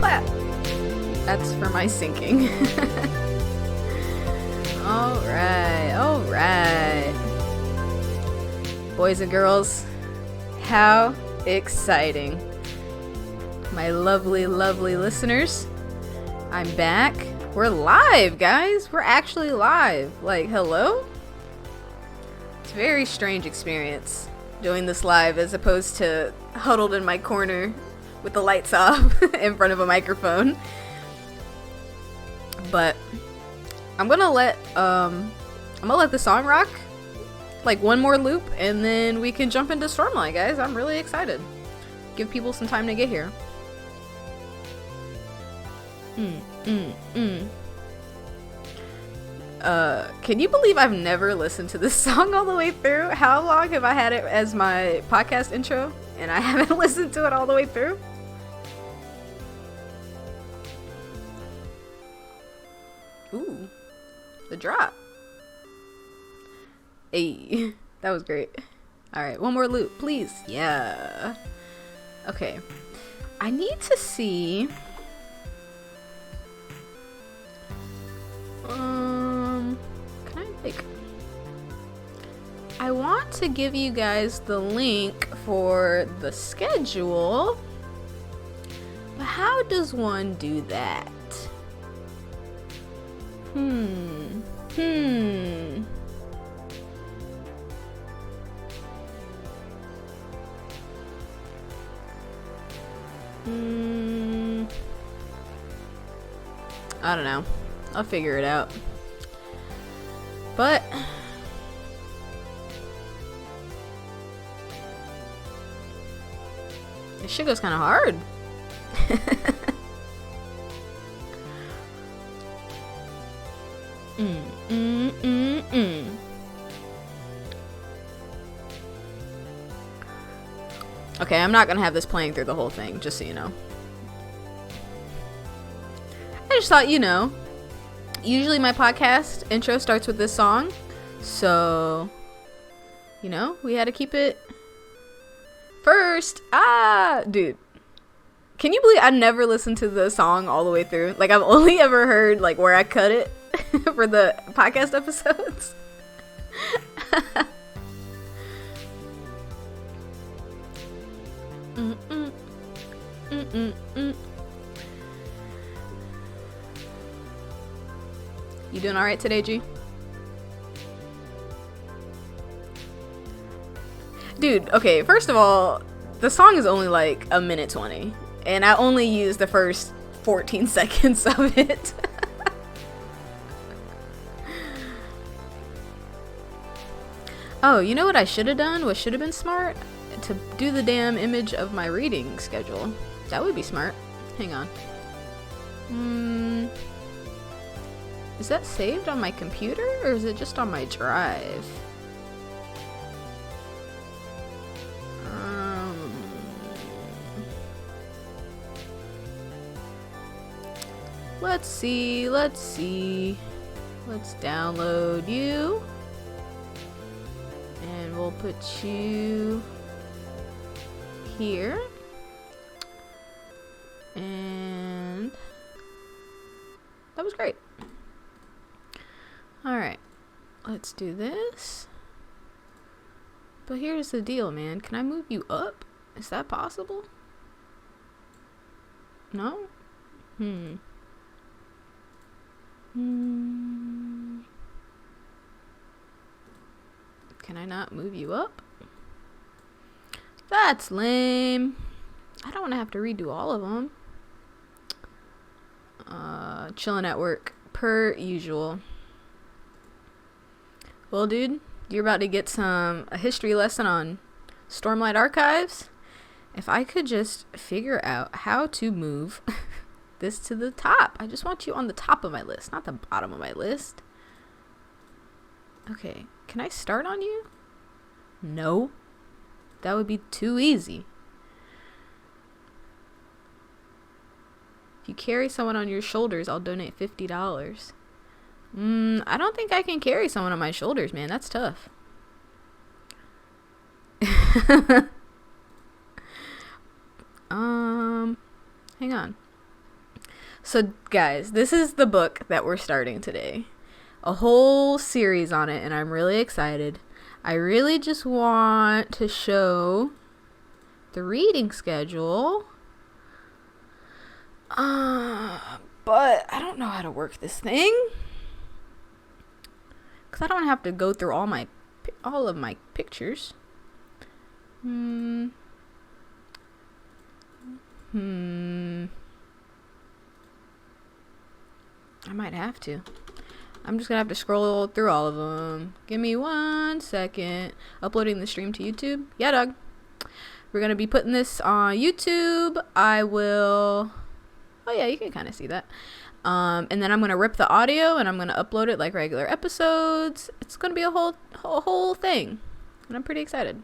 clap. That's for my sinking. Alright. Boys and girls, how exciting. My lovely, lovely listeners, I'm back. We're live, guys. We're actually live. Like, hello? It's a very strange experience doing this live as opposed to huddled in my corner with the lights off in front of a microphone. But I'm gonna let the song rock like one more loop and then we can jump into Stormlight, guys. I'm really excited. Give people some time to get here. Can you believe I've never listened to this song all the way through? How long have I had it as my podcast intro and I haven't listened to it all the way through? Ooh, the drop. Hey, that was great. Alright, one more loop, please. Yeah. Okay. I need to see... can I, like... I want to give you guys the link for the schedule. But how does one do that? I don't know. I'll figure it out. But this shit goes kind of hard. Okay, I'm not gonna have this playing through the whole thing, just so you know. I just thought, you know, usually my podcast intro starts with this song, so, you know, we had to keep it first. Dude, can you believe I never listened to the song all the way through? Like, I've only ever heard, like, where I cut it for the podcast episodes. You doing alright today, G? Dude, okay, first of all, the song is only like a minute 20, and I only used the first 14 seconds of it. Oh, you know what I should have done? What should have been smart? To do the damn image of my reading schedule. That would be smart. Hang on. Is that saved on my computer or is it just on my drive? Let's see. Let's download you. And we'll put you here. And that was great. Alright, let's do this. But here's the deal, man. Can I move you up? Is that possible? No? Can I not move you up? That's lame. I don't want to have to redo all of them. Chilling at work, per usual. Well, dude, you're about to get a history lesson on Stormlight Archives. If I could just figure out how to move this to the top. I just want you on the top of my list, not the bottom of my list. Okay, can I start on you? No. That would be too easy. If you carry someone on your shoulders, I'll donate $50. I don't think I can carry someone on my shoulders, man. That's tough. Hang on. So, guys, this is the book that we're starting today. A whole series on it, and I'm really excited. I really just want to show the reading schedule. But I don't know how to work this thing. Because I don't have to go through all of my pictures. I might have to. I'm just gonna have to scroll through all of them. Give me 1 second. Uploading the stream to YouTube. Yeah, dog. We're gonna be putting this on YouTube. I will. Oh yeah, you can kind of see that. And then I'm gonna rip the audio and I'm gonna upload it like regular episodes. It's gonna be a whole thing, and I'm pretty excited.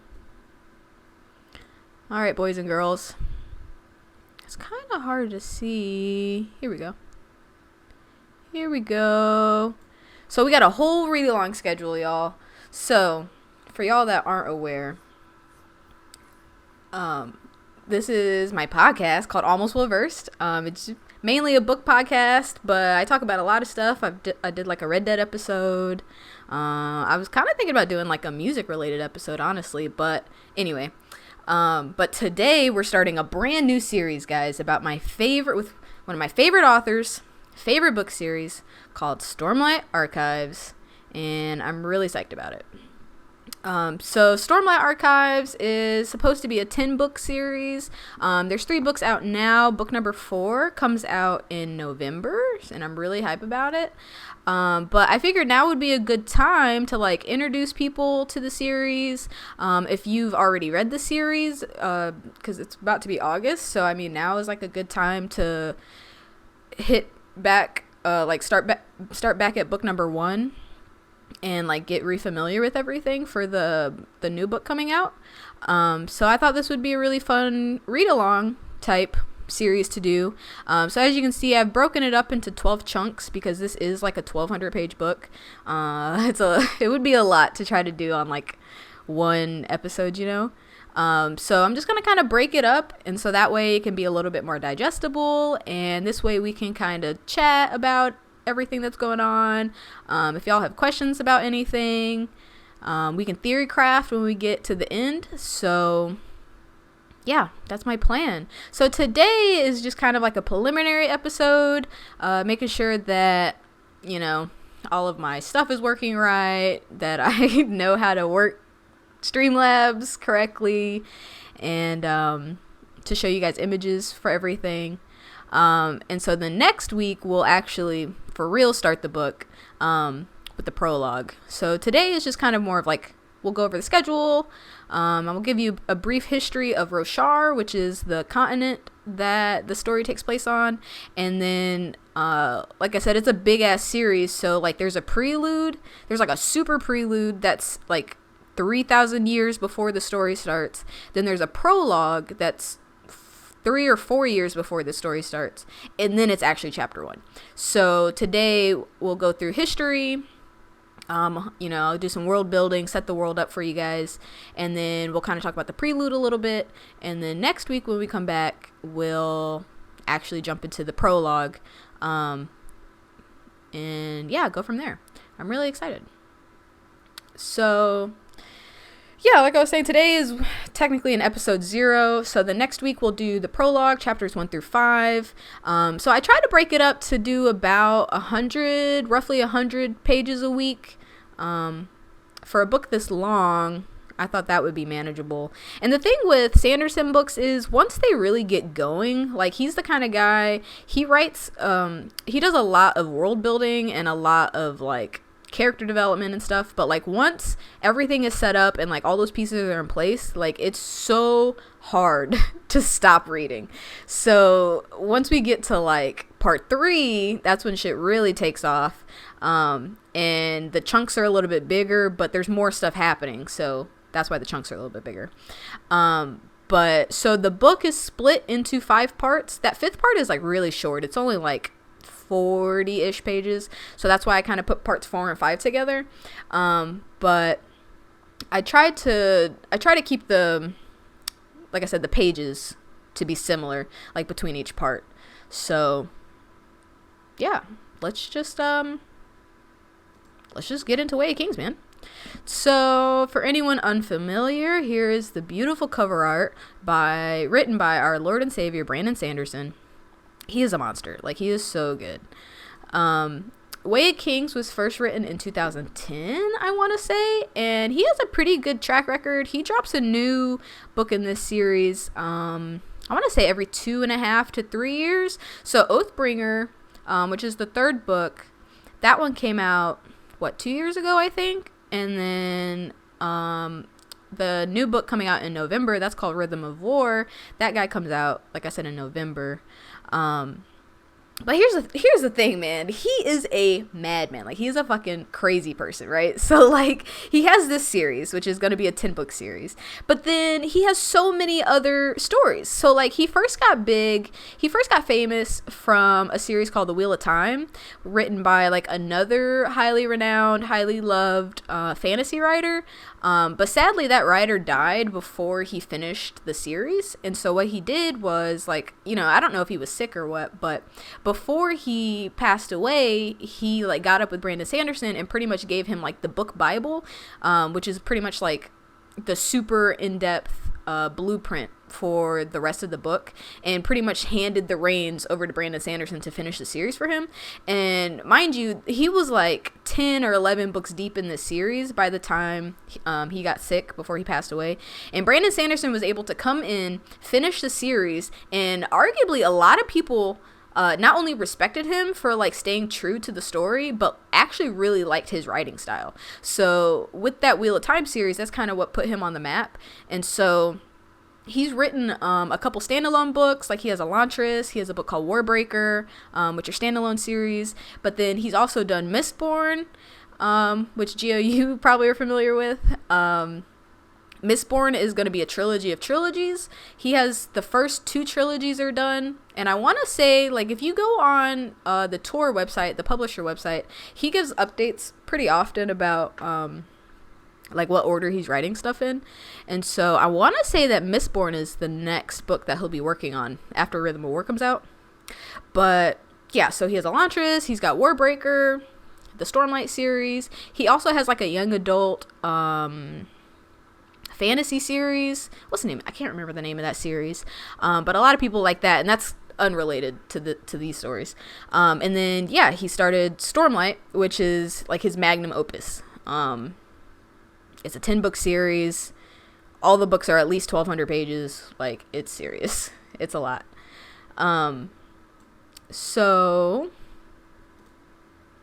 All right, boys and girls. It's kind of hard to see. Here we go. Here we go. So we got a whole really long schedule, y'all. So for y'all that aren't aware, this is my podcast called Almost Well Versed. It's mainly a book podcast, but I talk about a lot of stuff. I did like a Red Dead episode. I was kind of thinking about doing like a music related episode, honestly, but anyway. But today we're starting a brand new series, guys, about one of my favorite authors, favorite book series called Stormlight Archives, and I'm really psyched about it. So Stormlight Archives is supposed to be a 10-book series. There's 3 books out now. Book number 4 comes out in November, and I'm really hype about it. But I figured now would be a good time to like introduce people to the series. If you've already read the series, because it's about to be August, so I mean now is like a good time to hit back, start back at book number 1. And like get refamiliar with everything for the new book coming out. So I thought this would be a really fun read along type series to do. So as you can see, I've broken it up into 12 chunks because this is like a 1,200 page book. It would be a lot to try to do on like one episode, you know. So I'm just gonna kind of break it up, and so that way it can be a little bit more digestible, and this way we can kind of chat about everything that's going on. If y'all have questions about anything, we can theory craft when we get to the end. So yeah, that's my plan. So today is just kind of like a preliminary episode, making sure that, you know, all of my stuff is working right, that I know how to work Streamlabs correctly, and to show you guys images for everything. And so the next week we'll actually for real start the book with the prologue. So today is just kind of more of like, we'll go over the schedule. I will give you a brief history of Roshar, which is the continent that the story takes place on. And then, like I said, it's a big ass series. So like there's a prelude, there's like a super prelude that's like 3,000 years before the story starts. Then there's a prologue that's 3 or 4 years before the story starts, and then it's actually chapter 1. So today we'll go through history, you know, do some world building, set the world up for you guys, and then we'll kind of talk about the prelude a little bit, and then next week when we come back we'll actually jump into the prologue, and yeah, go from there. I'm really excited. So yeah, like I was saying, today is technically an episode 0. So the next week we'll do the prologue, chapters 1 through 5. So I try to break it up to do about roughly 100 pages a week. For a book this long, I thought that would be manageable. And the thing with Sanderson books is once they really get going, like he's the kind of guy, he writes, he does a lot of world building and a lot of like character development and stuff, but like once everything is set up and like all those pieces are in place, like it's so hard to stop reading. So once we get to like part 3, that's when shit really takes off, and the chunks are a little bit bigger, but there's more stuff happening, so that's why the chunks are a little bit bigger. But so the book is split into 5 parts. That 5th part is like really short. It's only like 40-ish pages, so that's why I kind of put parts 4 and 5 together. But I try to keep the, like I said, the pages to be similar, like between each part. So yeah, let's just get into Way of Kings, man. So, for anyone unfamiliar, here is the beautiful cover art written by our Lord and Savior, Brandon Sanderson. He is a monster. Like, he is so good. Way of Kings was first written in 2010, I want to say, and he has a pretty good track record. He drops a new book in this series, I want to say every 2.5 to 3 years. So, Oathbringer, which is the third book, that one came out, 2 years ago, I think? And then the new book coming out in November, that's called Rhythm of War. That guy comes out, like I said, in November. But here's the thing, man. He is a madman. Like, he's a fucking crazy person, right? So, like, he has this series, which is going to be a 10-book series. But then he has so many other stories. So, like, he first got famous from a series called The Wheel of Time, written by, like, another highly renowned, highly loved fantasy writer. But sadly, that writer died before he finished the series. And so what he did was, like, you know, I don't know if he was sick or what, but before he passed away, he, like, got up with Brandon Sanderson and pretty much gave him, like, the book Bible, which is pretty much, like, the super in-depth blueprint for the rest of the book, and pretty much handed the reins over to Brandon Sanderson to finish the series for him. And mind you, he was like 10 or 11 books deep in this series by the time he got sick before he passed away. And Brandon Sanderson was able to come in, finish the series, and arguably a lot of people not only respected him for, like, staying true to the story, but actually really liked his writing style. So with that Wheel of Time series, that's kind of what put him on the map. And so he's written a couple standalone books. Like, he has Elantris, he has a book called Warbreaker, which are standalone series. But then he's also done Mistborn, which Gio, you probably are familiar with. Mistborn is going to be a trilogy of trilogies. He has the first 2 trilogies are done. And I want to say, like, if you go on the Tor website, the publisher website, he gives updates pretty often about like what order he's writing stuff in. And so I want to say that Mistborn is the next book that he'll be working on after Rhythm of War comes out. But yeah, so he has Elantris, he's got Warbreaker, the Stormlight series. He also has, like, a young adult fantasy series. What's the name? I can't remember the name of that series. But a lot of people like that, and that's unrelated to these stories. And then yeah, he started Stormlight, which is like his magnum opus. It's a 10-book series. All the books are at least 1,200 pages. Like, it's serious. It's a lot. So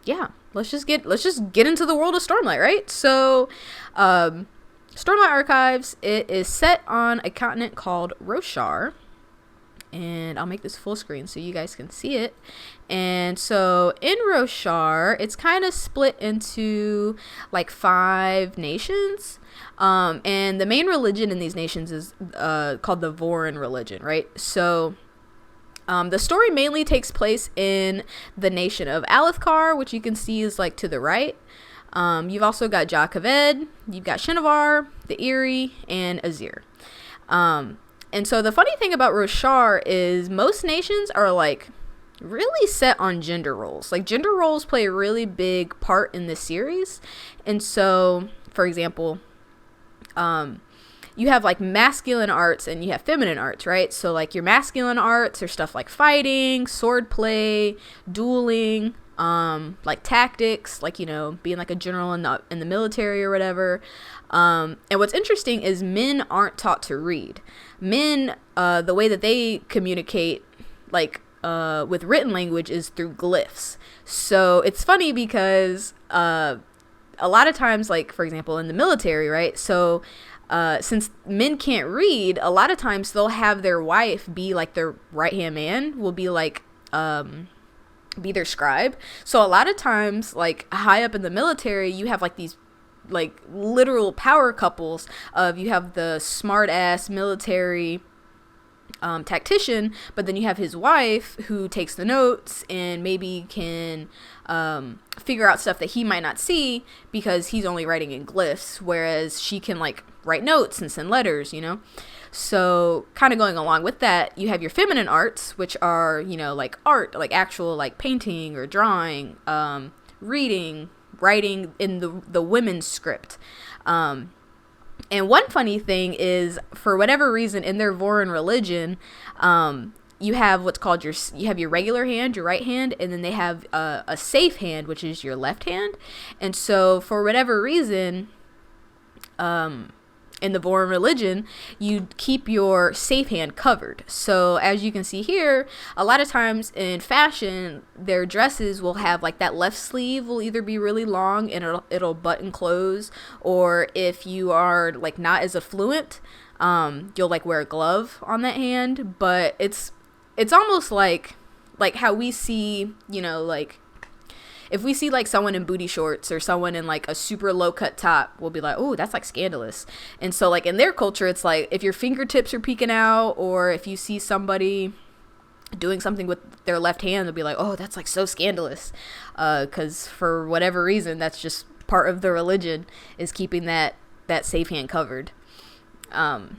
yeah, let's just get into the world of Stormlight, right? So Stormlight Archives, it is set on a continent called Roshar. And I'll make this full screen so you guys can see it. And so in Roshar, it's kind of split into, like, 5 nations. And the main religion in these nations is called the Vorin religion, right? So the story mainly takes place in the nation of Alethkar, which you can see is, like, to the right. You've also got Jah Keved, you've got Shinovar, the Eyrie, and Azir. And so the funny thing about Roshar is most nations are, like, really set on gender roles. Like, gender roles play a really big part in this series. And so, for example, you have, like, masculine arts and you have feminine arts, right? So, like, your masculine arts are stuff like fighting, swordplay, dueling, like tactics, like, you know, being like a general in the military or whatever. And what's interesting is men aren't taught to read. Men, the way that they communicate, like, with written language is through glyphs. So it's funny because a lot of times, like, for example, in the military, right? So since men can't read, a lot of times they'll have their wife be like their right-hand man, will be like be their scribe. So a lot of times, like, high up in the military, you have, like, these, like, literal power couples of, you have the smart ass military tactician, but then you have his wife who takes the notes and maybe can figure out stuff that he might not see because he's only writing in glyphs, whereas she can, like, write notes and send letters, you know? So kind of going along with that, you have your feminine arts, which are, you know, like art, like actual like painting or drawing, reading, writing in the women's script. And one funny thing is, for whatever reason, in their Vorin religion, you have what's called you have your regular hand, your right hand, and then they have a safe hand, which is your left hand. And so for whatever reason, in the Vorin religion, you keep your safe hand covered. So as you can see here, a lot of times in fashion, their dresses will have like that left sleeve will either be really long and it'll button close, or if you are like not as affluent, you'll like wear a glove on that hand. But it's almost like how we see, you know, like if we see like someone in booty shorts or someone in like a super low cut top, we'll be like, oh, that's like scandalous. And so like in their culture, it's like if your fingertips are peeking out, or if you see somebody doing something with their left hand, they'll be like, oh, that's like so scandalous. 'Cause for whatever reason, that's just part of the religion, is keeping that safe hand covered. And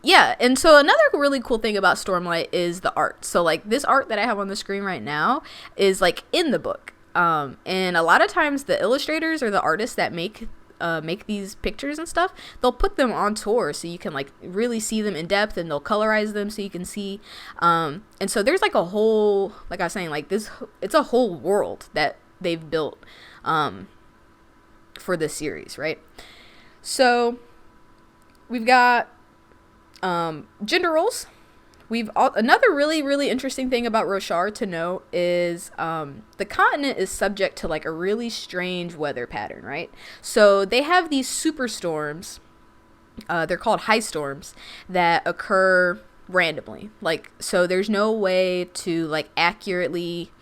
yeah, and so another really cool thing about Stormlight is the art. So like this art that I have on the screen right now is like in the book. And a lot of times the illustrators or the artists that make these pictures and stuff, they'll put them on tour so you can like really see them in depth, and they'll colorize them so you can see. And so there's like a whole, like I was saying, like it's a whole world that they've built for this series, right? So we've got gender roles. Another really interesting thing about Roshar to note is the continent is subject to like a really strange weather pattern, right? So they have these superstorms, they're called high storms, that occur randomly. Like, so there's no way to like accurately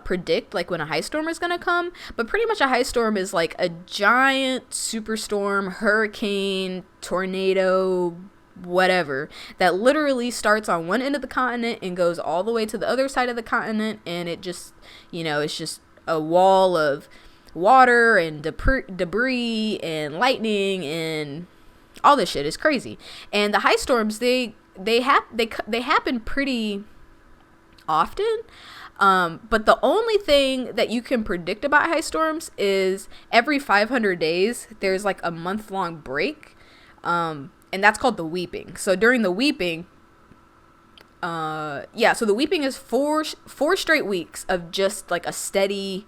predict like when a high storm is gonna come, but pretty much a high storm is like a giant superstorm, hurricane, tornado, whatever, that literally starts on one end of the continent and goes all the way to the other side of the continent, and it just, you know, it's just a wall of water and debris and lightning and all this shit is crazy. And the high storms, they happen pretty often. But the only thing that you can predict about high storms is every 500 days there's like a month-long break, and that's called the weeping. So during the weeping, so the weeping is four straight weeks of just like a steady,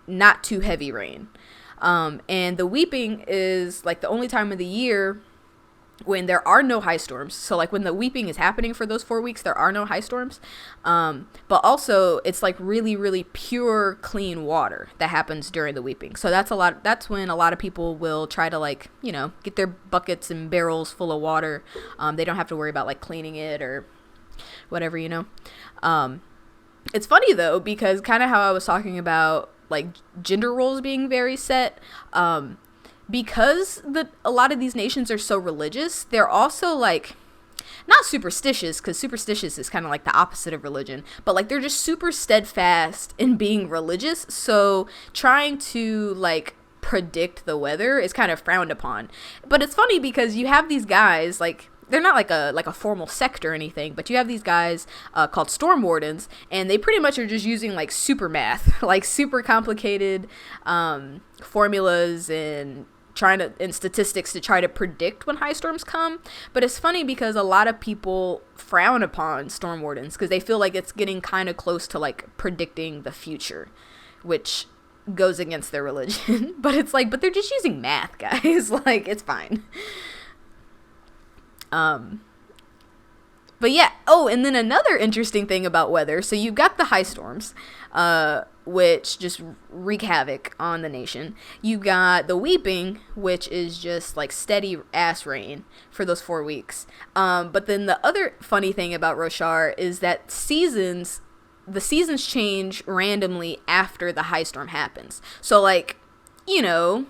not too heavy rain. And the weeping is like the only time of the year when there are no high storms. So like when the weeping is happening for those 4 weeks, there are no high storms. But also it's like really pure, clean water that happens during the weeping. So that's when a lot of people will try to like, you know, get their buckets and barrels full of water. They don't have to worry about like cleaning it or whatever, you know. It's funny though, because kind of how I was talking about like gender roles being very set, because a lot of these nations are so religious, they're also like not superstitious, because superstitious is kind of like the opposite of religion, but like they're just super steadfast in being religious. So trying to like predict the weather is kind of frowned upon. But it's funny because you have these guys, like they're not like a formal sect or anything, but you have these guys called Storm Wardens, and they pretty much are just using like super math, like super complicated formulas and statistics to try to predict when high storms come. But it's funny because a lot of people frown upon Storm Wardens because they feel like it's getting kind of close to like predicting the future, which goes against their religion. But it's like, but they're just using math, guys. Like, it's fine. But yeah. Oh, and then another interesting thing about weather. So you've got the high storms, which just wreak havoc on the nation. You got the weeping, which is just like steady ass rain for those 4 weeks. But then the other funny thing about Roshar is that the seasons change randomly after the high storm happens. So like, you know,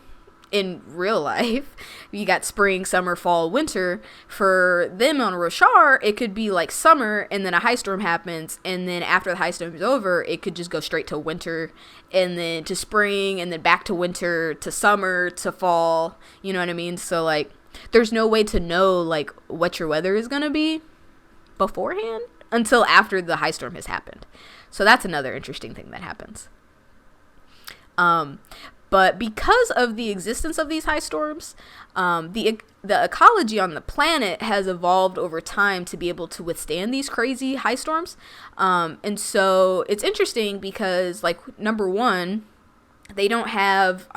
in real life, you got spring, summer, fall, winter. For them on Roshar, it could be like summer and then a high storm happens, and then after the high storm is over, it could just go straight to winter and then to spring and then back to winter to summer to fall. You know what I mean? So like there's no way to know like what your weather is going to be beforehand until after the high storm has happened. So that's another interesting thing that happens. But because of the existence of these high storms, the ecology on the planet has evolved over time to be able to withstand these crazy high storms. And so it's interesting because, like, number one, they don't have,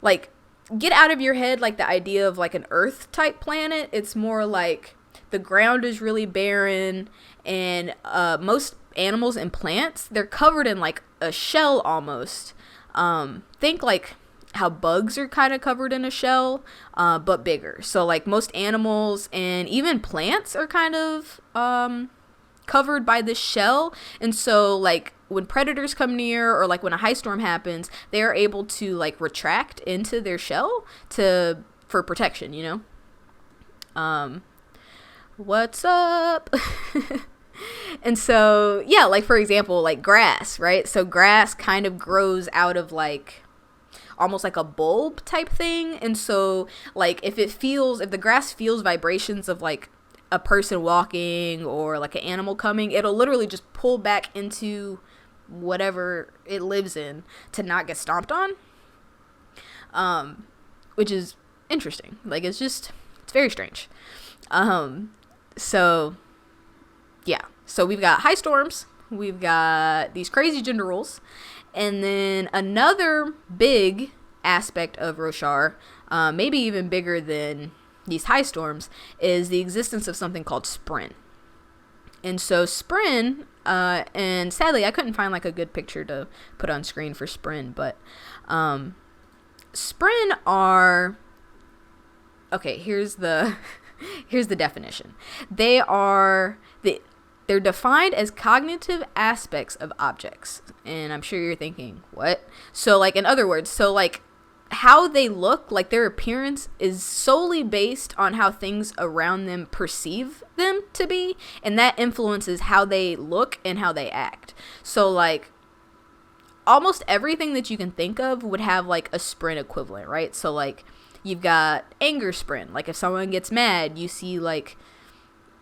like, get out of your head, like, the idea of, like, an Earth type planet. It's more like the ground is really barren, and most animals and plants, they're covered in, like, a shell almost. Think like how bugs are kind of covered in a shell, but bigger. So like most animals and even plants are kind of covered by this shell. And so like when predators come near, or like when a high storm happens, they are able to like retract into their shell for protection, you know? What's up? And so, yeah, like for example, like grass, right? So grass kind of grows out of like almost like a bulb type thing. And so like if the grass feels vibrations of like a person walking or like an animal coming, it'll literally just pull back into whatever it lives in to not get stomped on. Which is interesting. Like it's very strange. So yeah, so we've got high storms, we've got these crazy gender roles, and then another big aspect of Roshar, maybe even bigger than these high storms, is the existence of something called Spren. And so Spren, and sadly I couldn't find like a good picture to put on screen for Spren, but Spren are, okay, here's the definition. They're defined as cognitive aspects of objects. And I'm sure you're thinking, what? So, like, in other words, so, like, how they look, like, their appearance is solely based on how things around them perceive them to be. And that influences how they look and how they act. So, like, almost everything that you can think of would have, like, a Spren equivalent, right? So, like, you've got anger Spren. Like, if someone gets mad, you see, like,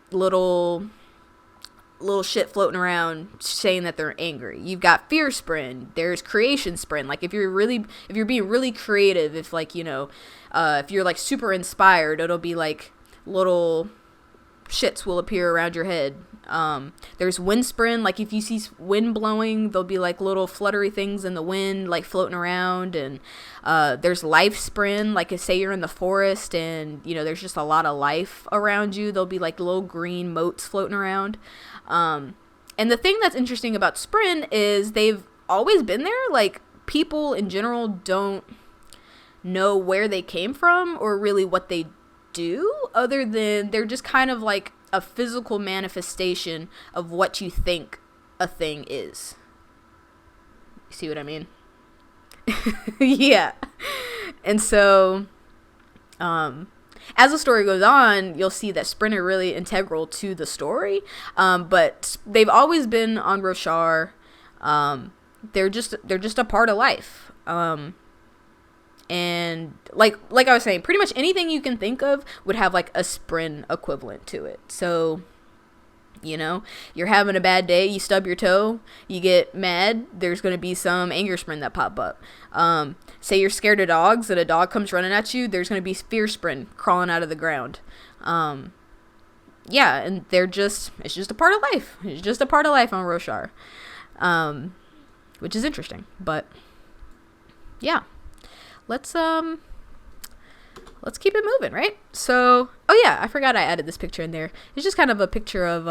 little shit floating around saying that they're angry. You've got fear Spren. There's creation Spren. Like if you're being really creative, if like, you know, if you're like super inspired, it'll be like little shits will appear around your head. There's wind Spren. Like if you see wind blowing, there'll be like little fluttery things in the wind, like floating around. And there's life Spren. Like say you're in the forest and you know there's just a lot of life around you, there'll be like little green motes floating around. And the thing that's interesting about Spren is they've always been there. Like people in general don't know where they came from or really what they do, other than they're just kind of like a physical manifestation of what you think a thing is. You see what I mean? Yeah. And so, as the story goes on, you'll see that Spren are really integral to the story. But they've always been on Roshar. They're just a part of life. And like I was saying, pretty much anything you can think of would have like a Spren equivalent to it. So, you know, you're having a bad day, you stub your toe, you get mad, there's going to be some anger Spren that pop up. Say you're scared of dogs and a dog comes running at you, there's going to be fear Spren crawling out of the ground. Yeah, and it's just a part of life. It's just a part of life on Roshar. Which is interesting, but yeah. Let's keep it moving, right? So, oh yeah, I forgot I added this picture in there. It's just kind of a picture of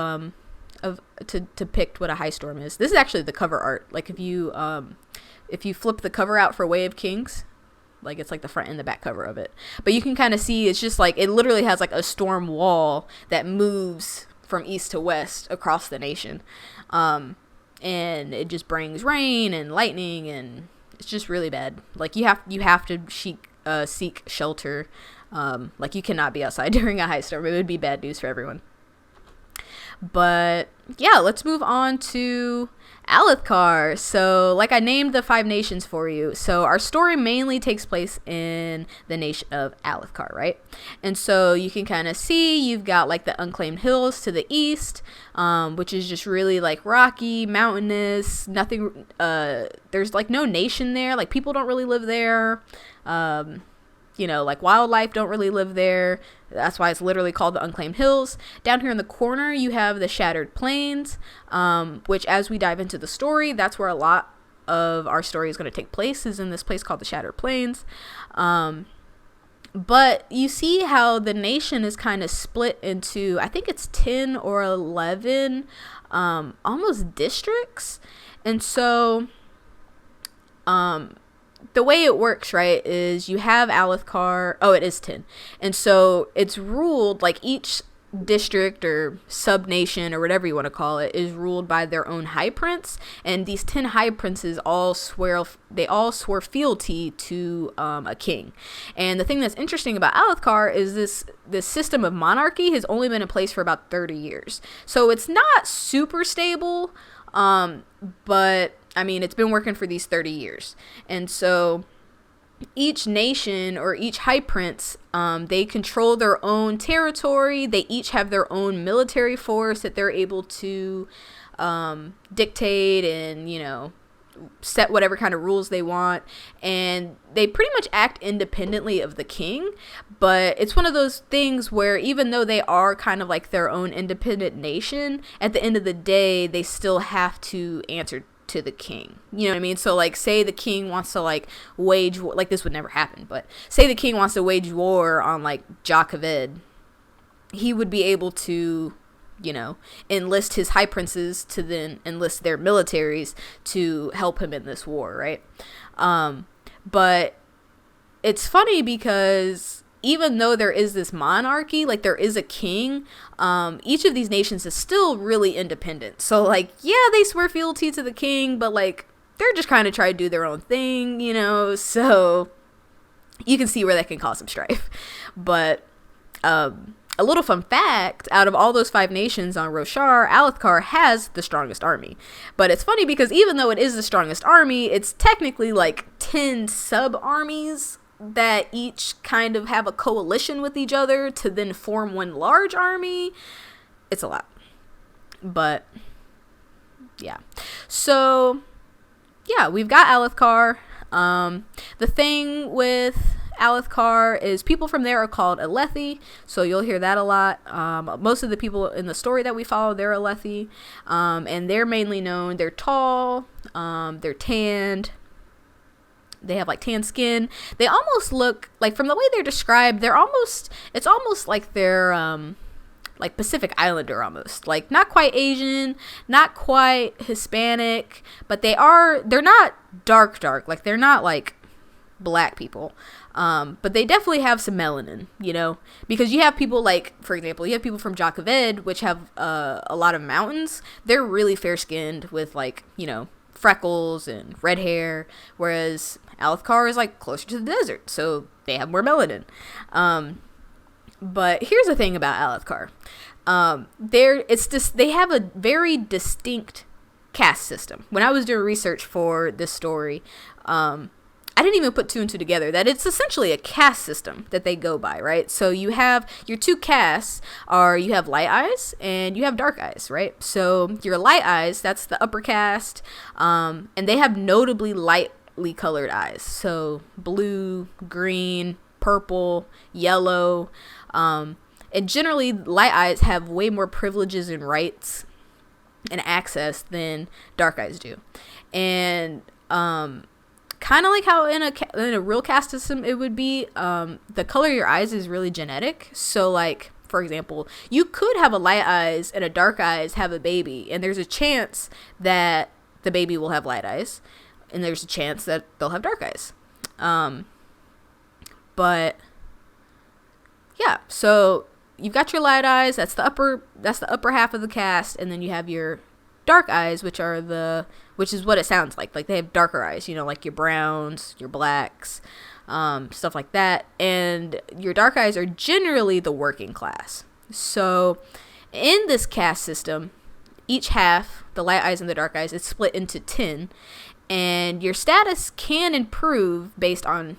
to depict what a high storm is. This is actually the cover art. Like if you flip the cover out for Way of Kings, like it's like the front and the back cover of it. But you can kind of see it's just like it literally has like a storm wall that moves from east to west across the nation. And it just brings rain and lightning, and it's just really bad. Like you have to seek shelter. Like you cannot be outside during a high storm. It would be bad news for everyone. But yeah, let's move on to Alethkar. So, like I named the 5 nations for you. So, our story mainly takes place in the nation of Alethkar, right? And so, you can kind of see you've got like the Unclaimed Hills to the east, which is just really like rocky, mountainous, nothing, there's like no nation there. Like, people don't really live there. Like wildlife don't really live there. That's why it's literally called the Unclaimed Hills. Down here in the corner, you have the Shattered Plains, which as we dive into the story, that's where a lot of our story is going to take place, is in this place called the Shattered Plains. But you see how the nation is kind of split into, I think it's 10 or 11 almost districts. And so the way it works, right, is you have Alethkar. Oh, it is 10. And so it's ruled, like each district or sub-nation or whatever you want to call it is ruled by their own high prince. And these 10 high princes all swear fealty to a king. And the thing that's interesting about Alethkar is this system of monarchy has only been in place for about 30 years. So it's not super stable, but I mean, it's been working for these 30 years. And so each nation or each high prince, they control their own territory. They each have their own military force that they're able to dictate and, set whatever kind of rules they want. And they pretty much act independently of the king. But it's one of those things where even though they are kind of like their own independent nation, at the end of the day, they still have to answer to the king. You know what I mean? So like, say the king wants to like wage war, like this would never happen, but say the king wants to wage war on like Jacaved, he would be able to, enlist his high princes to then enlist their militaries to help him in this war, right? But it's funny because even though there is this monarchy, like there is a king, each of these nations is still really independent. So like, yeah, they swear fealty to the king, but like they're just kind of trying to do their own thing, so you can see where that can cause some strife. But a little fun fact, out of all those 5 nations on Roshar, Alethkar has the strongest army. But it's funny because even though it is the strongest army, it's technically like 10 sub-armies that each kind of have a coalition with each other to then form one large army. It's a lot. But yeah. So yeah, we've got Alethkar. The thing with Alethkar is people from there are called Alethi, so you'll hear that a lot. Most of the people in the story that we follow, they're Alethi, and they're mainly known, they're tall, they're tanned, they have like tan skin. They almost look like, from the way they're described, it's almost like they're like Pacific Islander almost, like not quite Asian, not quite Hispanic, but they're not dark, like they're not like black people. But they definitely have some melanin, because you have people like, for example, you have people from Jacaved, which have a lot of mountains. They're really fair skinned with like, freckles and red hair, whereas Alethkar is like closer to the desert, so they have more melanin. But here's the thing about Alethkar. They have a very distinct caste system. When I was doing research for this story, I didn't even put 2 and 2 together, that it's essentially a caste system that they go by, right? So you have your 2 castes you have light eyes and you have dark eyes, right? So your light eyes, that's the upper caste, and they have notably lightly colored eyes. So blue, green, purple, yellow, and generally light eyes have way more privileges and rights and access than dark eyes do. And kind of like how in a real caste system it would be, the color of your eyes is really genetic. So like, for example, you could have a light eyes and a dark eyes have a baby, and there's a chance that the baby will have light eyes, and there's a chance that they'll have dark eyes. But yeah, so you've got your light eyes, that's the upper half of the caste, and then you have your dark eyes, which is what it sounds like they have darker eyes, like your browns, your blacks, stuff like that. And your dark eyes are generally the working class. So in this caste system, each half, the light eyes and the dark eyes, is split into 10, and your status can improve based on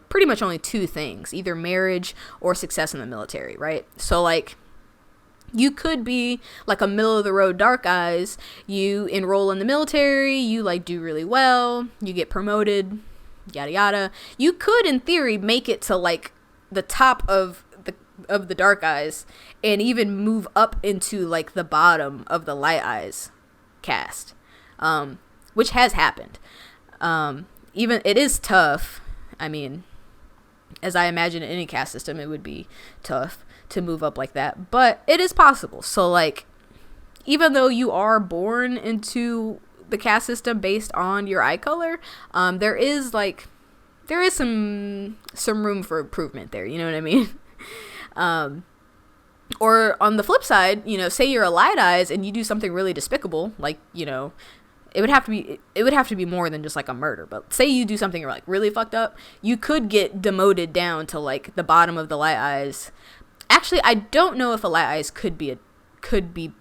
pretty much only 2 things, either marriage or success in the military, right? So like, you could be like a middle of the road dark eyes, you enroll in the military, you like do really well, you get promoted, yada yada. You could in theory make it to like the top of the dark eyes and even move up into like the bottom of the light eyes caste, which has happened. Even it is tough. I mean, as I imagine in any caste system, it would be tough to move up like that, but it is possible. So like, even though you are born into the caste system based on your eye color, there is some room for improvement there, you know what I mean? Or on the flip side, you know, say you're a light eyes and you do something really despicable, like, you know, it would have to be more than just like a murder, but say you do something like really fucked up, you could get demoted down to like the bottom of the light eyes. Actually, I don't know if a light eyes could be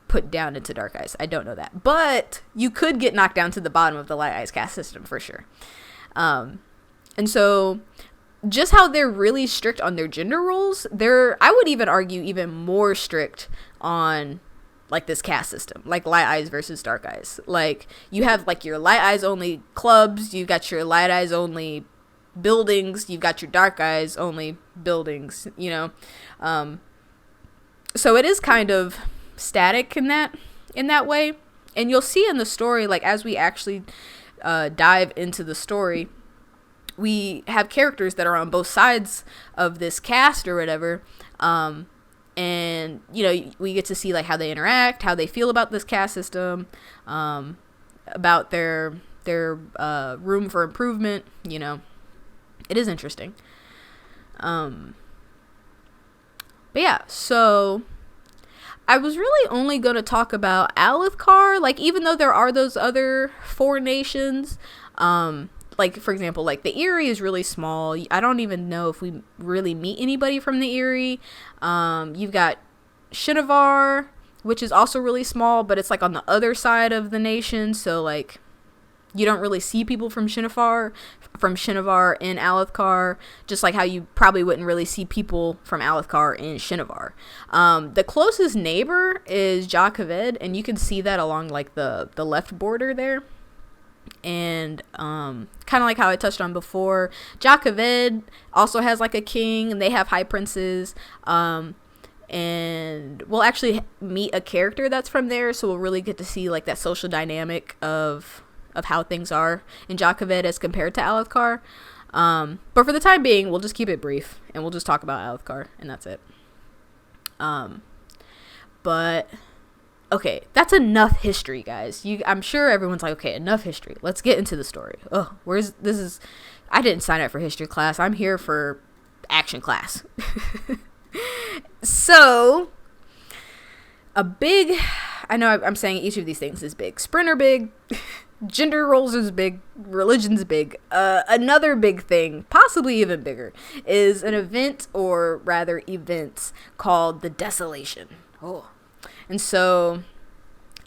put down into dark eyes. I don't know that, but you could get knocked down to the bottom of the light eyes caste system for sure. And so just how they're really strict on their gender roles, I would even argue even more strict on like this caste system, like light eyes versus dark eyes. Like, you have like your light eyes only clubs, you got your light eyes only buildings, you've got your dark eyes only buildings, you know. So it is kind of static in that way. And you'll see in the story, like as we actually dive into the story, we have characters that are on both sides of this caste or whatever, and you know, we get to see like how they interact, how they feel about this caste system, about their room for improvement. You know, it is interesting. But yeah, so I was really only going to talk about Alethkar, like, even though there are those other 4 nations, like, for example, like, the Eyrie is really small. I don't even know if we really meet anybody from the Eyrie. You've got Shinovar, which is also really small, but it's, like, on the other side of the nation, so, like, you don't really see people from Shinovar in Alethkar, just like how you probably wouldn't really see people from Alethkar in Shinovar. The closest neighbor is Jakaved, and you can see that along, like, the left border there. And kind of like how I touched on before, Jakaved also has like a king, and they have high princes, and we'll actually meet a character that's from there, so we'll really get to see like that social dynamic of how things are in Jakaved as compared to Alethkar. But for the time being, we'll just keep it brief, and we'll just talk about Alethkar, and that's it. But okay, that's enough history, guys. I'm sure everyone's like, okay, enough history. Let's get into the story. Oh, I didn't sign up for history class. I'm here for action class. So, I know I'm saying each of these things is big. Sprinter big, gender roles is big, religion's big. Another big thing, possibly even bigger, is an event, or rather events, called the Desolation. Oh. And so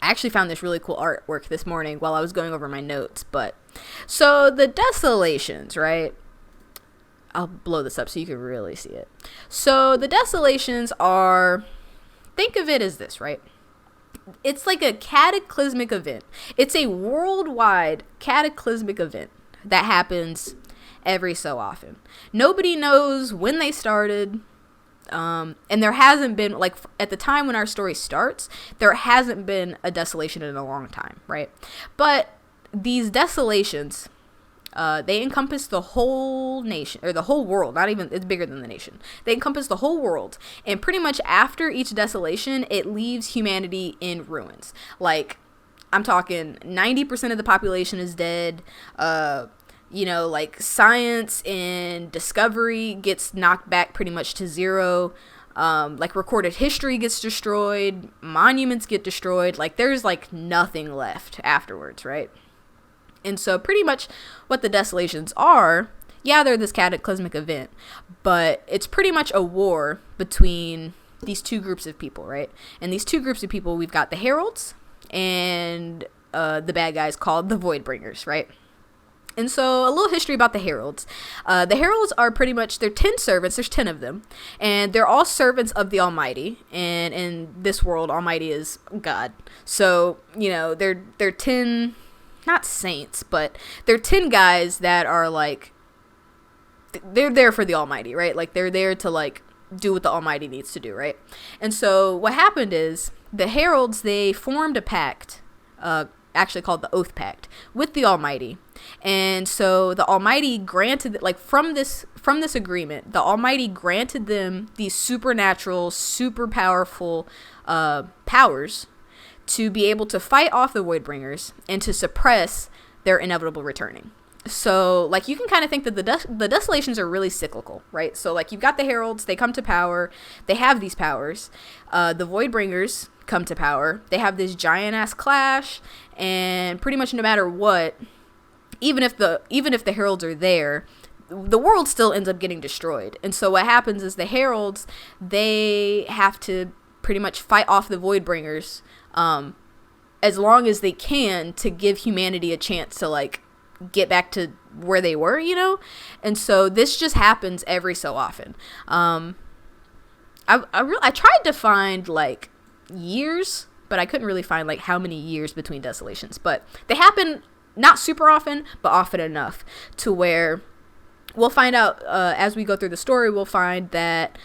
I actually found this really cool artwork this morning while I was going over my notes. But so the Desolations, right? I'll blow this up so you can really see it. So the Desolations are, think of it as this, right? It's like a cataclysmic event. It's a worldwide cataclysmic event that happens every so often. Nobody knows when they started. And there hasn't been, like, at the time when our story starts, there hasn't been a desolation in a long time, right? But these desolations, they encompass the whole nation, or the whole world. Not even, it's bigger than the nation. They encompass the whole world, and pretty much after each desolation, it leaves humanity in ruins. Like, I'm talking 90% of the population is dead. You know, like, science and discovery gets knocked back pretty much to zero. Like, recorded history gets destroyed. Monuments get destroyed. Like, there's, like, nothing left afterwards, right? And so pretty much what the Desolations are, yeah, they're this cataclysmic event, but it's pretty much a war between these two groups of people, right? And these two groups of people, we've got the Heralds and the bad guys called the Voidbringers, right? And so a little history about the Heralds. The Heralds are pretty much, they're 10 servants. There's 10 of them. And they're all servants of the Almighty. And in this world, Almighty is God. So, you know, they're 10, not saints, but they're 10 guys that are like, they're there for the Almighty, right? Like, they're there to, like, do what the Almighty needs to do, right? And so what happened is the Heralds, they formed a pact, actually called the Oath Pact, with the Almighty. And so the Almighty granted, like, from this agreement, the Almighty granted them these supernatural, super powerful powers to be able to fight off the Voidbringers and to suppress their inevitable returning. So, like, you can kind of think that the Desolations are really cyclical, right? So, like, you've got the Heralds, they come to power, they have these powers. The Voidbringers come to power, they have this giant-ass clash, and pretty much no matter what, even if the Heralds are there, the world still ends up getting destroyed. And so what happens is the Heralds, they have to pretty much fight off the Voidbringers as long as they can to give humanity a chance to, like, get back to where they were, you know? And so this just happens every so often. I tried to find, like, years, but I couldn't really find, like, how many years between Desolations. But they happen not super often, but often enough to where we'll find out as we go through the story, we'll find that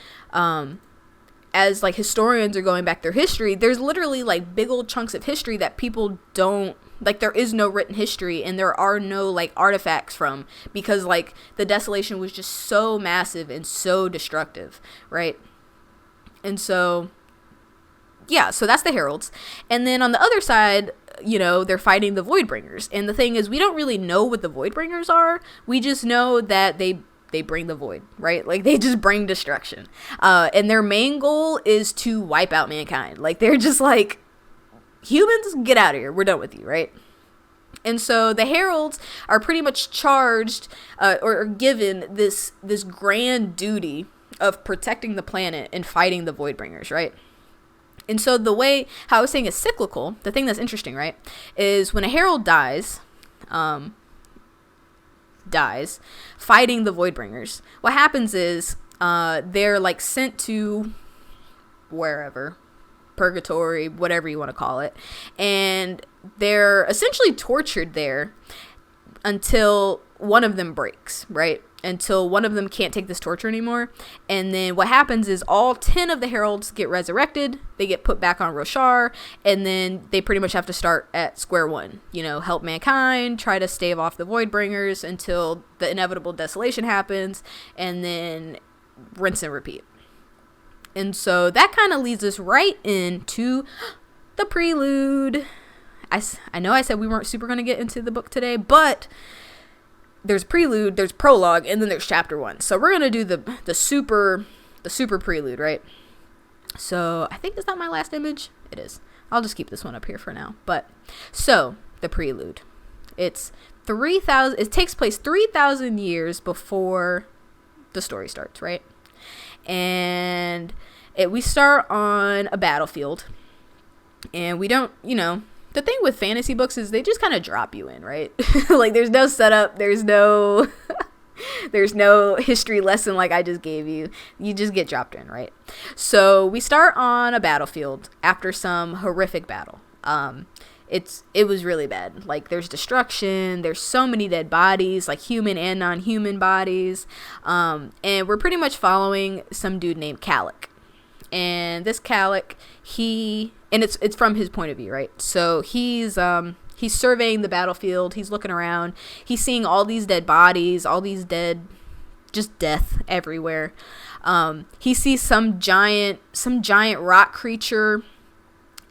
as, like, historians are going back through history, there's literally, like, big old chunks of history that people don't, like, there is no written history and there are no, like, artifacts from, because, like, the Desolation was just so massive and so destructive, right? And so, yeah, so that's the Heralds. And then on the other side, you know, they're fighting the Voidbringers. And the thing is, we don't really know what the Voidbringers are. We just know that they bring the void, right? Like, they just bring destruction. And their main goal is to wipe out mankind. Like, they're just like, humans, get out of here. We're done with you, right? And so the Heralds are pretty much charged or given this grand duty of protecting the planet and fighting the Voidbringers, right? And so the way, how I was saying it's cyclical, the thing that's interesting, right, is when a Herald dies fighting the Voidbringers, what happens is they're, like, sent to wherever, purgatory, whatever you want to call it, and they're essentially tortured there until one of them breaks, right? Until one of them can't take this torture anymore. And then what happens is all 10 of the Heralds get resurrected, they get put back on Roshar, and then they pretty much have to start at square one, you know, help mankind, try to stave off the Voidbringers until the inevitable Desolation happens, and then rinse and repeat. And so that kind of leads us right into the Prelude. I know I said we weren't super going to get into the book today, but there's Prelude, there's Prologue, and then there's Chapter 1. So we're going to do the super Prelude, right? So I think, is that my last image? It is. I'll just keep this one up here for now. But, so, the Prelude. It takes place 3,000 years before the story starts, right? And we start on a battlefield. And we don't, you know, the thing with fantasy books is they just kind of drop you in, right? Like, there's no setup, there's no history lesson like I just gave you. You just get dropped in, right? So we start on a battlefield after some horrific battle. It was really bad. Like, there's destruction, there's so many dead bodies, like human and non-human bodies. And we're pretty much following some dude named Calic. And this Calic, it's from his point of view, right? So he's surveying the battlefield, he's looking around, he's seeing all these dead bodies, all these dead, just death everywhere. He sees some giant rock creature,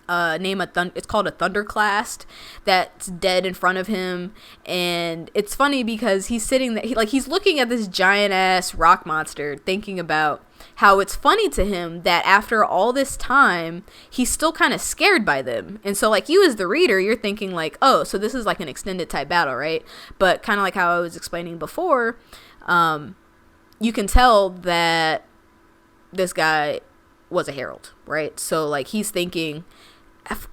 it's called a Thunderclast, that's dead in front of him. And it's funny because he's sitting there, he's looking at this giant ass rock monster, thinking about how it's funny to him that after all this time, he's still kind of scared by them. And so, like, you as the reader, you're thinking, like, oh, so this is like an extended type battle, right? But kind of like how I was explaining before, you can tell that this guy was a herald, right? So like he's thinking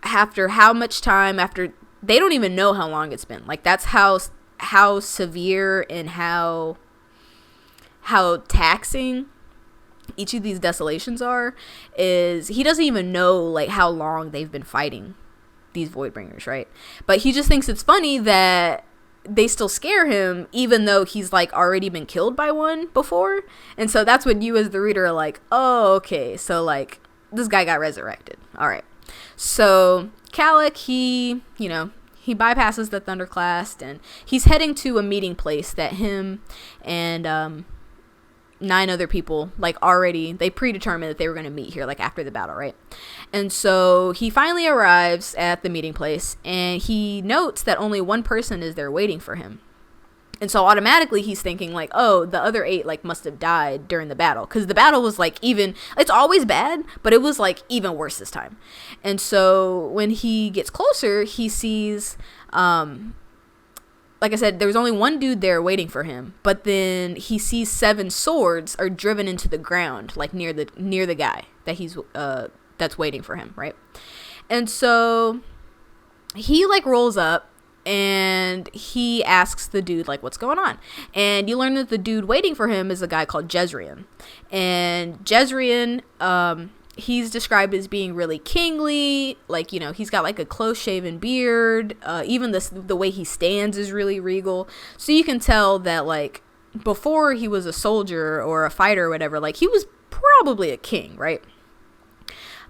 after how much time, after they don't even know how long it's been. Like that's how severe and how taxing each of these desolations are, is he doesn't even know like how long they've been fighting these Voidbringers, right? But he just thinks it's funny that they still scare him even though he's like already been killed by one before. And so that's when you as the reader are like, oh, okay, so like this guy got resurrected. All right. So Calic, he bypasses the Thunderclast and he's heading to a meeting place that him and 9 other people like already, they predetermined that they were going to meet here like after the battle, right? And so he finally arrives at the meeting place and he notes that only one person is there waiting for him. And so automatically he's thinking like, oh, the other 8 like must have died during the battle, because the battle was like, even, it's always bad, but it was like even worse this time. And so when he gets closer, he sees like I said, there was only one dude there waiting for him, but then he sees 7 swords are driven into the ground, like near the guy that he's that's waiting for him, right? And so he like rolls up and he asks the dude like, what's going on? And you learn that the dude waiting for him is a guy called Jezrien. And Jezrien, he's described as being really kingly, like, you know, he's got like a close shaven beard, even the way he stands is really regal. So you can tell that like before he was a soldier or a fighter or whatever, like he was probably a king, right?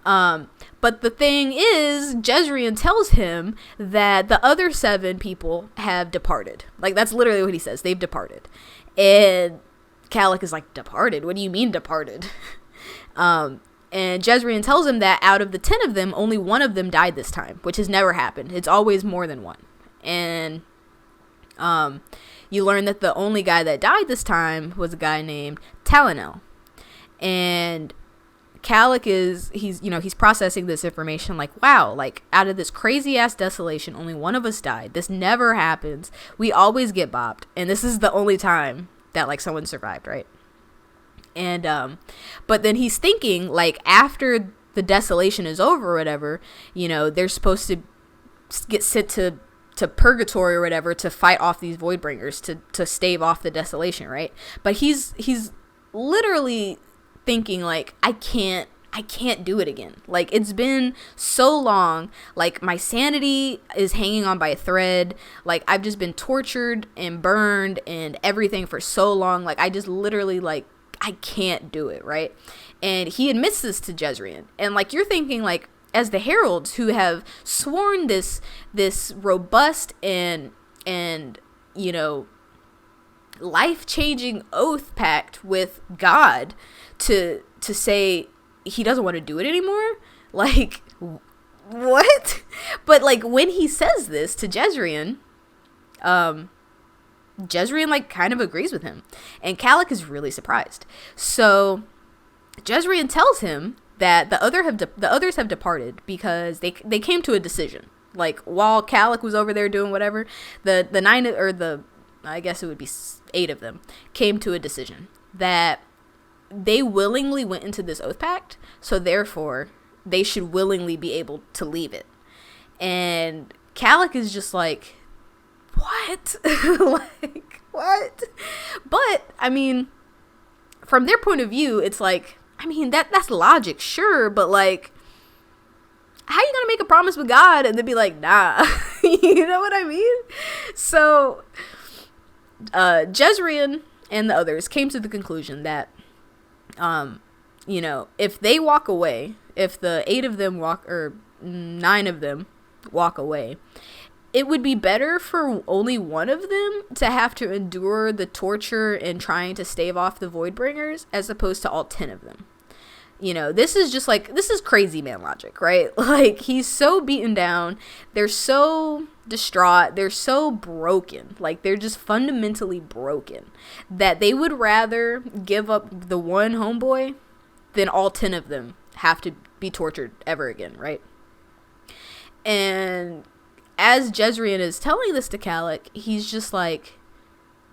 But the thing is, Jezrien tells him that the other 7 people have departed. Like that's literally what he says, they've departed. And Calic is like, departed? What do you mean departed? And Jezrien tells him that out of the 10 of them, only 1 of them died this time, which has never happened. It's always more than 1. And you learn that the only guy that died this time was a guy named Talonel. And Calic he's processing this information like, wow, like out of this crazy ass desolation, only 1 of us died. This never happens. We always get bopped. And this is the only time that like someone survived, right? And but then he's thinking like after the desolation is over or whatever, you know, they're supposed to get sent to purgatory or whatever to fight off these Voidbringers to stave off the desolation, right? But he's literally thinking like, I can't do it again. Like it's been so long, like my sanity is hanging on by a thread. Like I've just been tortured and burned and everything for so long. Like I just literally like, I can't do it, right? And he admits this to Jezrien. And like you're thinking like, as the Heralds who have sworn this robust and you know, life-changing oath pact with God to say he doesn't want to do it anymore, like what? But like when he says this to Jezrien, Jezrien like kind of agrees with him, and Calic is really surprised. So Jezrien tells him that the others have departed because they came to a decision. Like while Calic was over there doing whatever, the 9 or the, I guess it would be 8 of them, came to a decision that they willingly went into this oath pact, so therefore they should willingly be able to leave it. And Calic is just like, what? Like, what? But I mean, from their point of view, it's like, I mean, that's logic, sure, but like, how you gonna make a promise with God and then be like, nah? You know what I mean? So Jezrien and the others came to the conclusion that you know, if they walk away, if the 8 of them walk, or 9 of them walk away, it would be better for only 1 of them to have to endure the torture and trying to stave off the Voidbringers as opposed to all 10 of them. You know, this is just like, this is crazy man logic, right? Like, he's so beaten down. They're so distraught. They're so broken. Like, they're just fundamentally broken that they would rather give up the one homeboy than all 10 of them have to be tortured ever again, right? And as Jezrien is telling this to Calic, he's just like,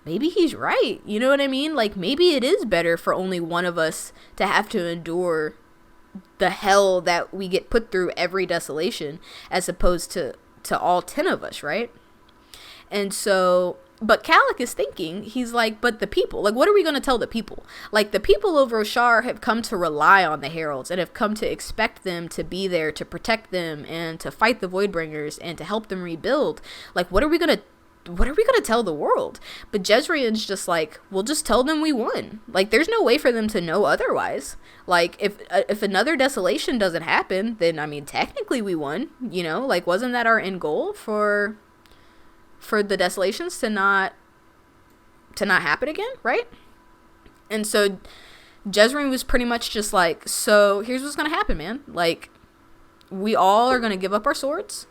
maybe he's right. You know what I mean? Like, maybe it is better for only one of us to have to endure the hell that we get put through every desolation, as opposed to all 10 of us, right? And so, but Calic is thinking, he's like, but the people, like, what are we going to tell the people? Like, the people of Roshar have come to rely on the Heralds and have come to expect them to be there to protect them and to fight the Voidbringers and to help them rebuild. Like, what are we going to tell the world? But Jezreel's just like, we'll just tell them we won. Like, there's no way for them to know otherwise. Like, if another desolation doesn't happen, then, I mean, technically we won, you know? Like, wasn't that our end goal for the desolations to not happen again, right? And so Jezreel was pretty much just like, so here's what's gonna happen, man. Like, we all are gonna give up our swords,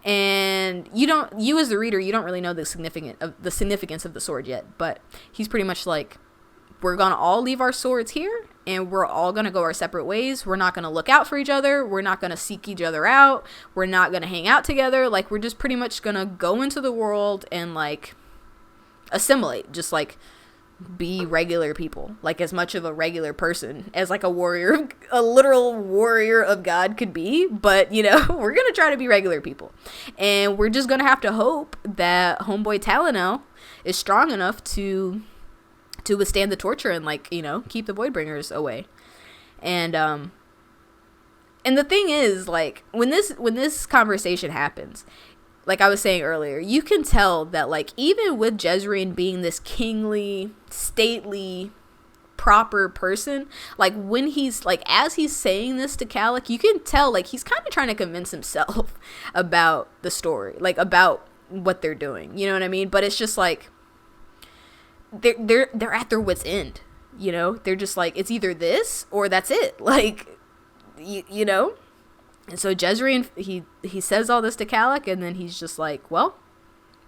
and you as the reader, you don't really know the significance of the sword yet, but he's pretty much like, we're gonna all leave our swords here, and we're all gonna go our separate ways. We're not gonna look out for each other. We're not gonna seek each other out. We're not gonna hang out together. Like, we're just pretty much gonna go into the world and, like, assimilate. Just, like, be regular people. Like, as much of a regular person as, like, a literal warrior of God could be. But, you know, we're gonna try to be regular people. And we're just gonna have to hope that homeboy Talonel is strong enough to withstand the torture and, like, you know, keep the Voidbringers away. And the thing is, like, when this conversation happens, like I was saying earlier, you can tell that, like, even with Jezreel being this kingly, stately, proper person, like, when he's, like, as he's saying this to Calic, you can tell, like, he's kind of trying to convince himself about the story, like, about what they're doing, you know what I mean? But it's just like, they're at their wit's end, you know? They're just like, it's either this or that's it, like, you know? And so Jezreel, he says all this to Calic, and then he's just like, well,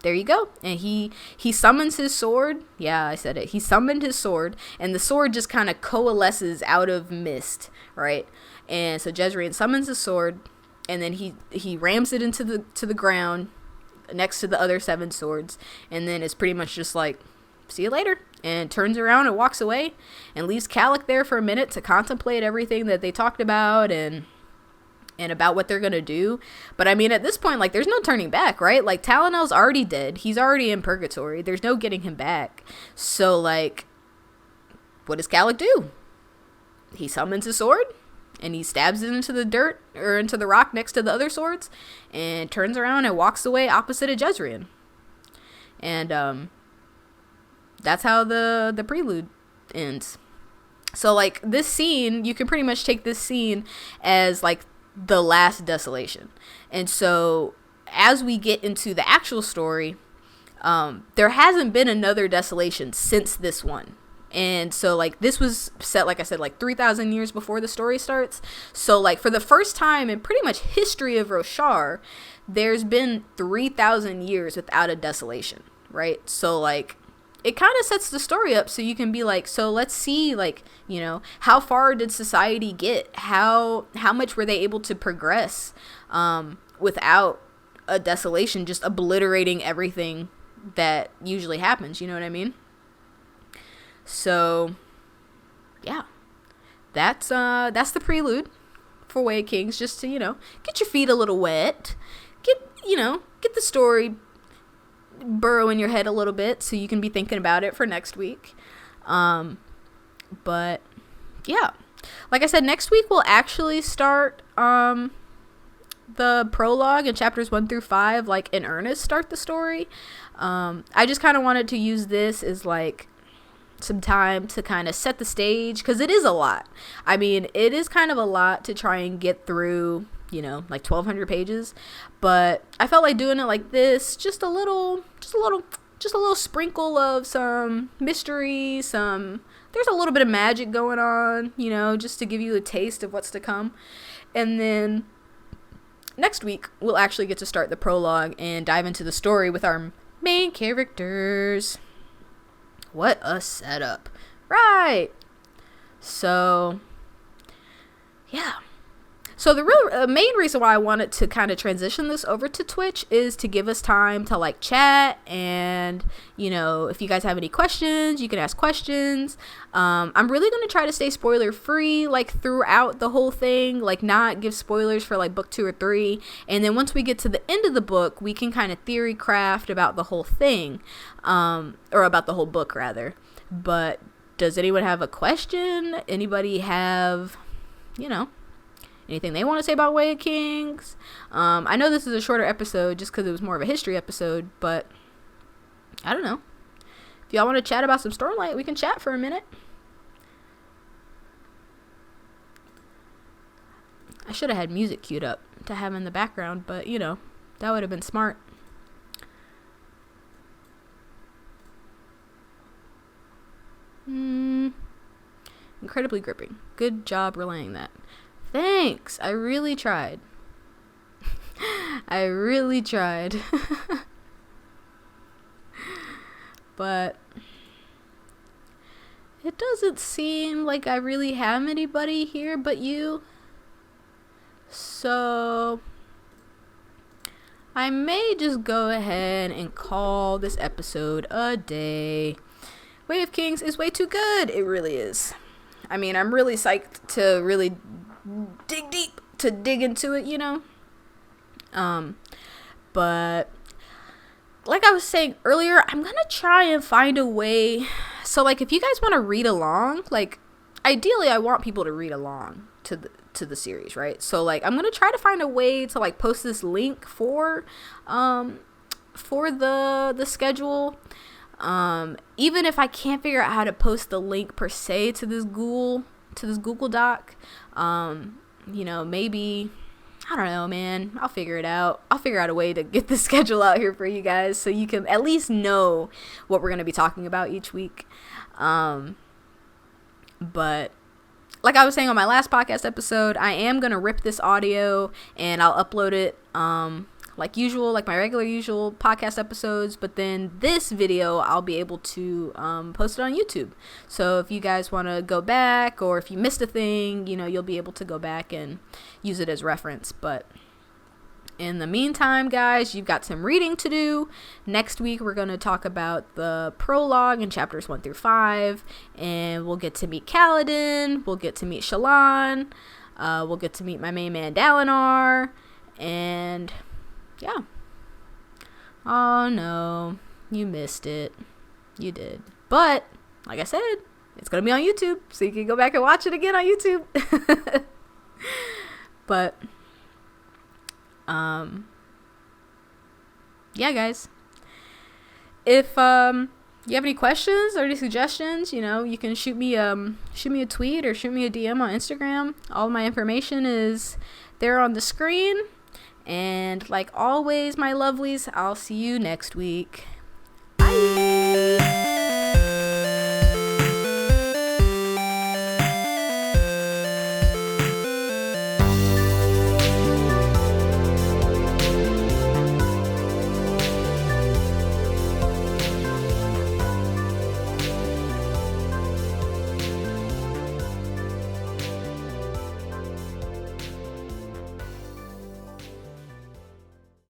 there you go. And he summons his sword. Yeah, I said it. He summoned his sword, and the sword just kind of coalesces out of mist, right? And so Jezreel summons his sword, and then he rams it into the ground next to the other 7 swords, and then it's pretty much just like, see you later, and turns around and walks away and leaves Calic there for a minute to contemplate everything that they talked about and about what they're gonna do. But I mean, at this point, like, there's no turning back, right? Like, Talonel's already dead. He's already in purgatory. There's no getting him back. So, like, what does Calic do? He summons his sword and he stabs it into the dirt or into the rock next to the other swords and turns around and walks away opposite of Jezreel. And that's how the prelude ends. So, like, this scene, you can pretty much take this scene as, like, the last desolation. And so as we get into the actual story, there hasn't been another desolation since this one. And so, like, this was set, like I said, like 3,000 years before the story starts. So, like, for the first time in pretty much history of Roshar, there's been 3,000 years without a desolation, right? So, like, it kind of sets the story up so you can be like, so let's see, like, you know, how far did society get? How much were they able to progress without a desolation just obliterating everything that usually happens, you know what I mean? So, yeah. That's the prelude for Way of Kings, just to, you know, get your feet a little wet. Get the story burrow in your head a little bit so you can be thinking about it for next week. But yeah, like I said, next week we'll actually start the prologue in chapters 1 through 5, like, in earnest, start the story. I just kind of wanted to use this as, like, some time to kind of set the stage, because it is a lot. I mean, it is kind of a lot to try and get through, you know, like 1,200 pages, but I felt like doing it like this, just a little sprinkle of some mystery, there's a little bit of magic going on, you know, just to give you a taste of what's to come. And then next week we'll actually get to start the prologue and dive into the story with our main characters. What a setup. Right. So, yeah. So the real main reason why I wanted to kind of transition this over to Twitch is to give us time to like chat, and you know, if you guys have any questions, you can ask questions. I'm really going to try to stay spoiler free like throughout the whole thing, like not give spoilers for like book 2 or 3, and then once we get to the end of the book, we can kind of theory craft about the whole thing, or about the whole book rather. But does anyone have a question? Anybody have, you know, anything they want to say about Way of Kings? I know this is a shorter episode just because it was more of a history episode, but I don't know. If y'all want to chat about some Stormlight, we can chat for a minute. I should have had music queued up to have in the background, but you know, that would have been smart. Incredibly gripping. Good job relaying that. Thanks. I really tried. I really tried. But it doesn't seem like I really have anybody here but you. So I may just go ahead and call this episode a day. Way of Kings is way too good. It really is. I mean, I'm really psyched to really dig deep, to dig into it, you know? But like I was saying earlier, I'm going to try and find a way. So like, if you guys want to read along, like ideally I want people to read along to the series, right? So like, I'm going to try to find a way to like post this link for the schedule. Even if I can't figure out how to post the link per se to this Google Doc, you know, maybe, I don't know, man, I'll figure it out. I'll figure out a way to get the schedule out here for you guys so you can at least know what we're going to be talking about each week. But like I was saying on my last podcast episode, I am going to rip this audio and I'll upload it, like usual, like my regular usual podcast episodes, but then this video I'll be able to post it on YouTube. So if you guys want to go back, or if you missed a thing, you know, you'll be able to go back and use it as reference. But in the meantime, guys, you've got some reading to do. Next week we're going to talk about the prologue in chapters 1 through 5, and we'll get to meet Kaladin, we'll get to meet Shallan, we'll get to meet my main man Dalinar, and yeah. Oh no, you missed it. You did. But like I said, it's gonna be on YouTube, so you can go back and watch it again on YouTube. But yeah, guys, if you have any questions or any suggestions, you know, you can shoot me a tweet or shoot me a DM on Instagram. All my information is there on the screen. And like always, my lovelies, I'll see you next week. Bye.